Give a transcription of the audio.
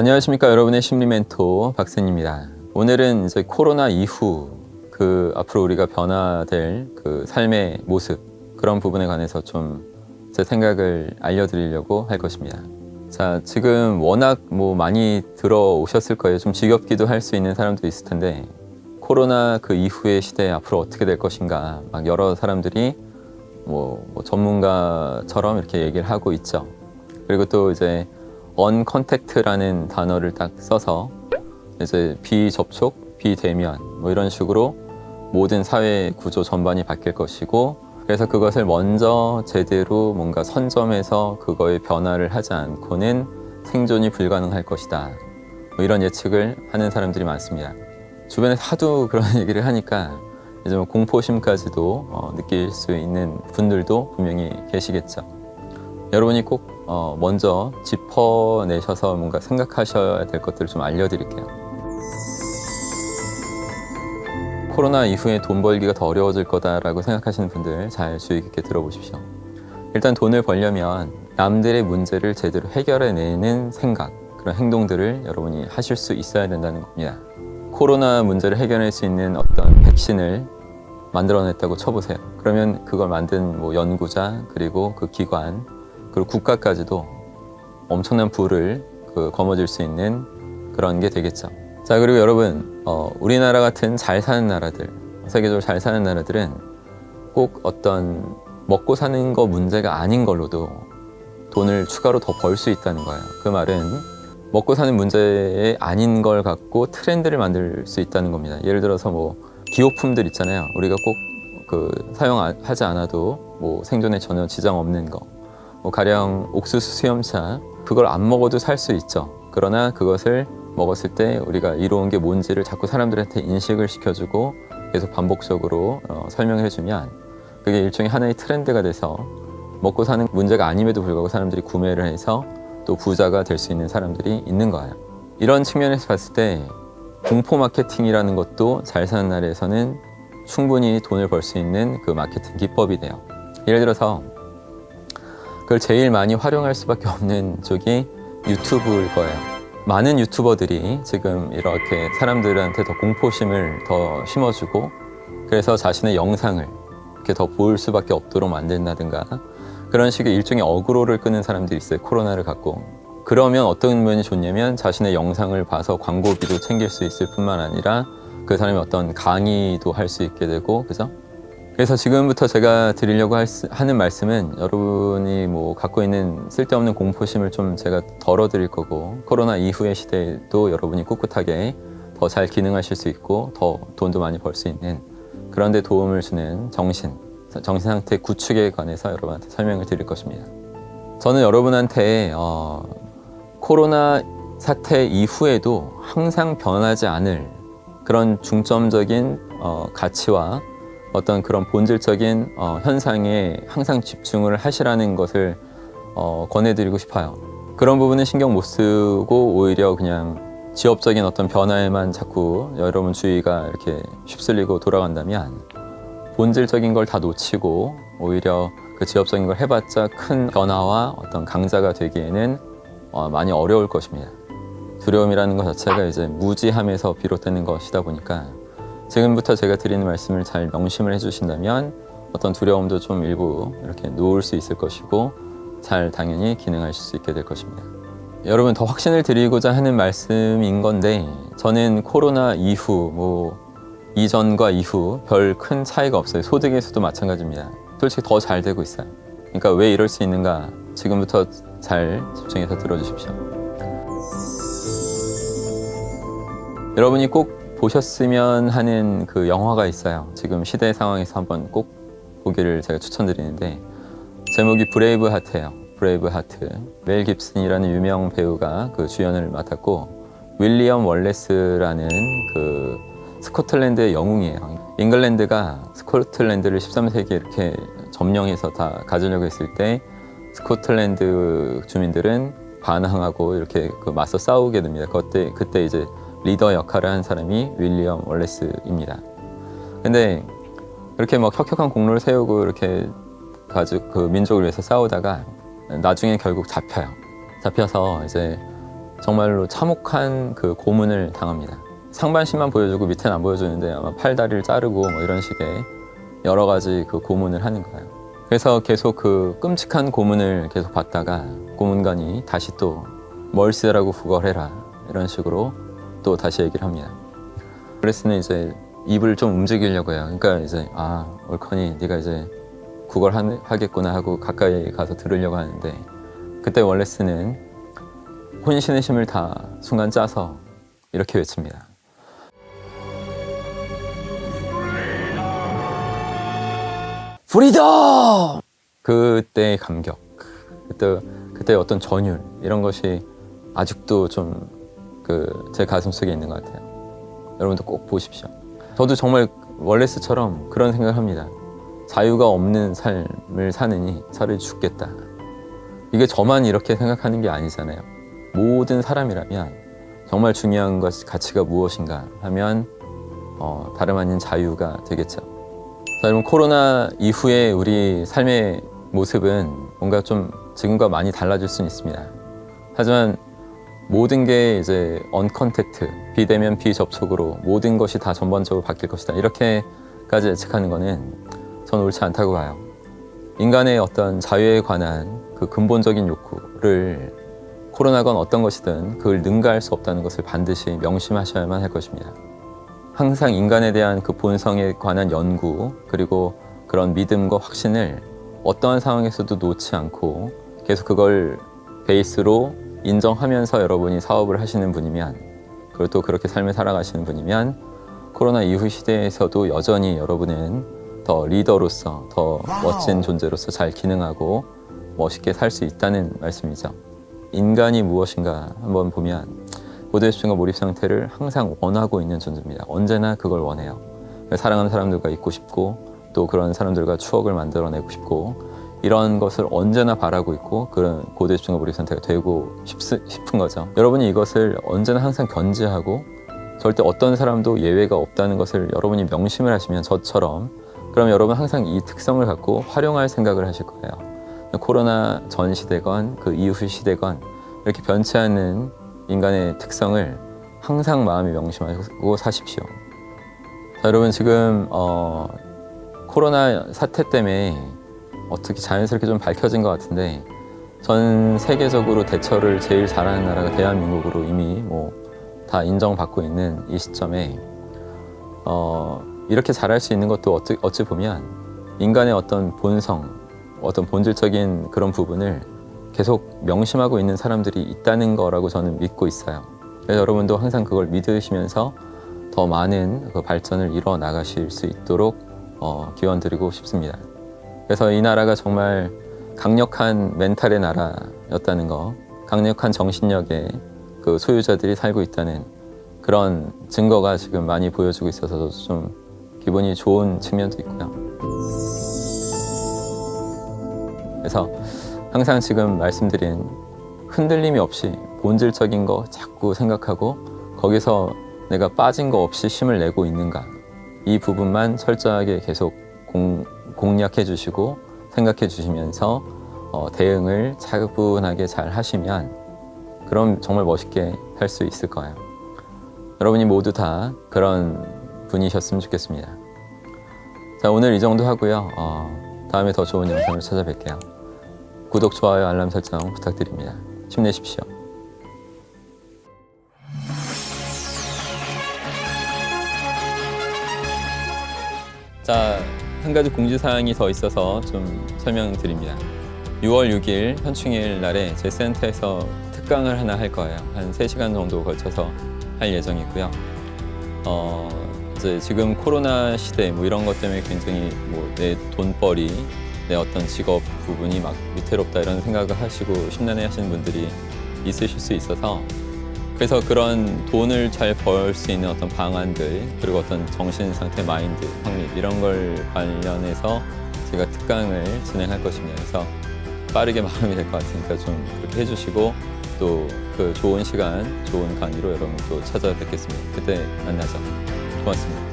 안녕하십니까. 여러분의 심리 멘토 박센입니다. 오늘은 이제 코로나 이후 앞으로 우리가 변화될 삶의 모습, 그런 부분에 관해서 좀 제 생각을 알려드리려고 할 것입니다. 자, 지금 워낙 많이 들어오셨을 거예요. 좀 지겹기도 할 수 있는 사람도 있을 텐데, 코로나 이후의 시대 앞으로 어떻게 될 것인가, 막 여러 사람들이 전문가처럼 이렇게 얘기를 하고 있죠. 그리고 또 이제 언컨택트라는 단어를 딱 써서 이제 비접촉, 비대면 이런 식으로 모든 사회 구조 전반이 바뀔 것이고, 그래서 그것을 먼저 제대로 뭔가 선점해서 그거에 변화를 하지 않고는 생존이 불가능할 것이다, 이런 예측을 하는 사람들이 많습니다. 주변에서 하도 그런 얘기를 하니까 이제 공포심까지도 느낄 수 있는 분들도 분명히 계시겠죠. 여러분이 꼭 먼저 짚어내셔서 뭔가 생각하셔야 될 것들을 좀 알려드릴게요. 코로나 이후에 돈 벌기가 더 어려워질 거다라고 생각하시는 분들 잘 주의 깊게 들어보십시오. 일단 돈을 벌려면 남들의 문제를 제대로 해결해내는 생각, 그런 행동들을 여러분이 하실 수 있어야 된다는 겁니다. 코로나 문제를 해결할 수 있는 어떤 백신을 만들어냈다고 쳐보세요. 그러면 그걸 만든 연구자, 그리고 그 기관, 그리고 국가까지도 엄청난 부를 거머쥘 수 있는 그런 게 되겠죠. 자, 그리고 여러분, 우리나라 같은 잘 사는 나라들, 세계적으로 잘 사는 나라들은 꼭 어떤 먹고 사는 거 문제가 아닌 걸로도 돈을 추가로 더 벌 수 있다는 거예요. 그 말은 먹고 사는 문제 아닌 걸 갖고 트렌드를 만들 수 있다는 겁니다. 예를 들어서 기호품들 있잖아요. 우리가 꼭 사용하지 않아도 생존에 전혀 지장 없는 거, 가령 옥수수 수염차, 그걸 안 먹어도 살 수 있죠. 그러나 그것을 먹었을 때 우리가 이로운 게 뭔지를 자꾸 사람들한테 인식을 시켜주고 계속 반복적으로 설명을 해주면 그게 일종의 하나의 트렌드가 돼서 먹고 사는 문제가 아님에도 불구하고 사람들이 구매를 해서 또 부자가 될 수 있는 사람들이 있는 거예요. 이런 측면에서 봤을 때 공포 마케팅이라는 것도 잘 사는 나라에서는 충분히 돈을 벌 수 있는 마케팅 기법이 돼요. 예를 들어서 그걸 제일 많이 활용할 수밖에 없는 쪽이 유튜브일 거예요. 많은 유튜버들이 지금 이렇게 사람들한테 더 공포심을 더 심어주고, 그래서 자신의 영상을 이렇게 더 볼 수밖에 없도록 만든다든가, 그런 식의 일종의 어그로를 끄는 사람들이 있어요. 코로나를 갖고. 그러면 어떤 면이 좋냐면 자신의 영상을 봐서 광고비도 챙길 수 있을 뿐만 아니라 그 사람이 어떤 강의도 할 수 있게 되고, 그죠? 그래서 지금부터 제가 드리려고 하는 말씀은 여러분이 갖고 있는 쓸데없는 공포심을 좀 제가 덜어드릴 거고, 코로나 이후의 시대에도 여러분이 꿋꿋하게 더 잘 기능하실 수 있고 더 돈도 많이 벌 수 있는, 그런 데 도움을 주는 정신 상태 구축에 관해서 여러분한테 설명을 드릴 것입니다. 저는 여러분한테 코로나 사태 이후에도 항상 변하지 않을 그런 중점적인 가치와 어떤 그런 본질적인 현상에 항상 집중을 하시라는 것을 권해드리고 싶어요. 그런 부분은 신경 못 쓰고 오히려 그냥 지엽적인 어떤 변화에만 자꾸 여러분 주의가 이렇게 휩쓸리고 돌아간다면 본질적인 걸 다 놓치고 오히려 그 지엽적인 걸 해봤자 큰 변화와 어떤 강자가 되기에는 많이 어려울 것입니다. 두려움이라는 것 자체가 이제 무지함에서 비롯되는 것이다 보니까 지금부터 제가 드리는 말씀을 잘 명심을 해주신다면 어떤 두려움도 좀 일부 이렇게 놓을 수 있을 것이고 잘 당연히 기능하실 수 있게 될 것입니다. 여러분, 더 확신을 드리고자 하는 말씀인 건데, 저는 코로나 이후 이전과 이후 별 큰 차이가 없어요. 소득에서도 마찬가지입니다. 솔직히 더 잘 되고 있어요. 그러니까 왜 이럴 수 있는가, 지금부터 잘 집중해서 들어주십시오. 여러분이 꼭 보셨으면 하는 영화가 있어요. 지금 시대 상황에서 한번 꼭 보기를 제가 추천드리는데, 제목이 브레이브 하트예요. 브레이브 하트. 멜 깁슨이라는 유명 배우가 주연을 맡았고, 윌리엄 월레스라는 스코틀랜드의 영웅이에요. 잉글랜드가 스코틀랜드를 13세기에 이렇게 점령해서 다 가지려고 했을 때 스코틀랜드 주민들은 반항하고 이렇게 맞서 싸우게 됩니다. 그때 이제 리더 역할을 한 사람이 윌리엄 월레스입니다. 근데 그렇게 혁혁한 공로를 세우고 이렇게 가지고 민족을 위해서 싸우다가 나중에 결국 잡혀요. 잡혀서 이제 정말로 참혹한 그 고문을 당합니다. 상반신만 보여주고 밑에는 안 보여주는데 아마 팔, 다리를 자르고 뭐 이런 식의 여러 가지 그 고문을 하는 거예요. 그래서 계속 그 끔찍한 고문을 계속 받다가 고문관이 다시 또 멀스라고 구걸해라 이런 식으로 또 다시 얘기를 합니다. 브레스는 이제 입을 좀 움직이려고 해요. 그러니까 이제 올커니 네가 이제 구걸하겠구나 하고 가까이 가서 들으려고 하는데 그때 월레스는 혼신의 힘을 다 순간 짜서 이렇게 외칩니다. 프리덤! 그때의 감격, 그때 어떤 전율 이런 것이 아직도 좀 제 가슴 속에 있는 것 같아요. 여러분도 꼭 보십시오. 저도 정말 월레스처럼 그런 생각을 합니다. 자유가 없는 삶을 사느니 차라리 죽겠다. 이게 저만 이렇게 생각하는 게 아니잖아요. 모든 사람이라면 정말 중요한 가치가 무엇인가 하면 다름 아닌 자유가 되겠죠. 자, 여러분, 코로나 이후에 우리 삶의 모습은 뭔가 좀 지금과 많이 달라질 수는 있습니다. 하지만 모든 게 이제 언컨택트, 비대면 비접촉으로 모든 것이 다 전반적으로 바뀔 것이다. 이렇게까지 예측하는 거는 저는 옳지 않다고 봐요. 인간의 어떤 자유에 관한 그 근본적인 욕구를 코로나건 어떤 것이든 그걸 능가할 수 없다는 것을 반드시 명심하셔야만 할 것입니다. 항상 인간에 대한 그 본성에 관한 연구 그리고 그런 믿음과 확신을 어떠한 상황에서도 놓지 않고 계속 그걸 베이스로 인정하면서 여러분이 사업을 하시는 분이면 그리고 또 그렇게 삶을 살아가시는 분이면 코로나 이후 시대에서도 여전히 여러분은 더 리더로서 더 멋진 존재로서 잘 기능하고 멋있게 살 수 있다는 말씀이죠. 인간이 무엇인가 한번 보면 고도의 집중과 몰입 상태를 항상 원하고 있는 존재입니다. 언제나 그걸 원해요. 사랑하는 사람들과 있고 싶고 또 그런 사람들과 추억을 만들어내고 싶고 이런 것을 언제나 바라고 있고 그런 고도의 집중과 몰입 상태가 되고 싶은 거죠. 여러분이 이것을 언제나 항상 견지하고 절대 어떤 사람도 예외가 없다는 것을 여러분이 명심을 하시면 저처럼 그럼 여러분 항상 이 특성을 갖고 활용할 생각을 하실 거예요. 코로나 전 시대건 그 이후 시대건 이렇게 변치 않는 인간의 특성을 항상 마음에 명심하고 사십시오. 자, 여러분 지금 코로나 사태 때문에 어떻게 자연스럽게 좀 밝혀진 것 같은데 전 세계적으로 대처를 제일 잘하는 나라가 대한민국으로 이미 다 인정받고 있는 이 시점에 이렇게 잘할 수 있는 것도 어찌 보면 인간의 어떤 본성, 어떤 본질적인 그런 부분을 계속 명심하고 있는 사람들이 있다는 거라고 저는 믿고 있어요. 그래서 여러분도 항상 그걸 믿으시면서 더 많은 그 발전을 이뤄 나가실 수 있도록 기원드리고 싶습니다. 그래서 이 나라가 정말 강력한 멘탈의 나라였다는 거, 강력한 정신력의 그 소유자들이 살고 있다는 그런 증거가 지금 많이 보여주고 있어서 좀 기분이 좋은 측면도 있고요. 그래서 항상 지금 말씀드린 흔들림이 없이 본질적인 거 자꾸 생각하고 거기서 내가 빠진 거 없이 힘을 내고 있는가, 이 부분만 철저하게 계속 공략해 주시고 생각해 주시면서 대응을 차분하게 잘 하시면 그럼 정말 멋있게 살 수 있을 거예요. 여러분이 모두 다 그런 분이셨으면 좋겠습니다. 자, 오늘 이 정도 하고요. 다음에 더 좋은 영상으로 찾아뵐게요. 구독, 좋아요, 알람 설정 부탁드립니다. 힘내십시오. 자, 한 가지 공지사항이 더 있어서 좀 설명드립니다. 6월 6일 현충일 날에 제 센터에서 특강을 하나 할 거예요. 한 3시간 정도 걸쳐서 할 예정이고요. 이제 지금 코로나 시대 이런 것 때문에 굉장히 내 돈벌이, 내 어떤 직업 부분이 막 위태롭다 이런 생각을 하시고 심란해 하시는 분들이 있으실 수 있어서 그래서 그런 돈을 잘 벌 수 있는 어떤 방안들 그리고 어떤 정신 상태, 마인드, 확립 이런 걸 관련해서 제가 특강을 진행할 것입니다. 그래서 빠르게 마감이 될 것 같으니까 좀 그렇게 해주시고 또 그 좋은 시간, 좋은 강의로 여러분 또 찾아뵙겠습니다. 그때 만나죠. 고맙습니다.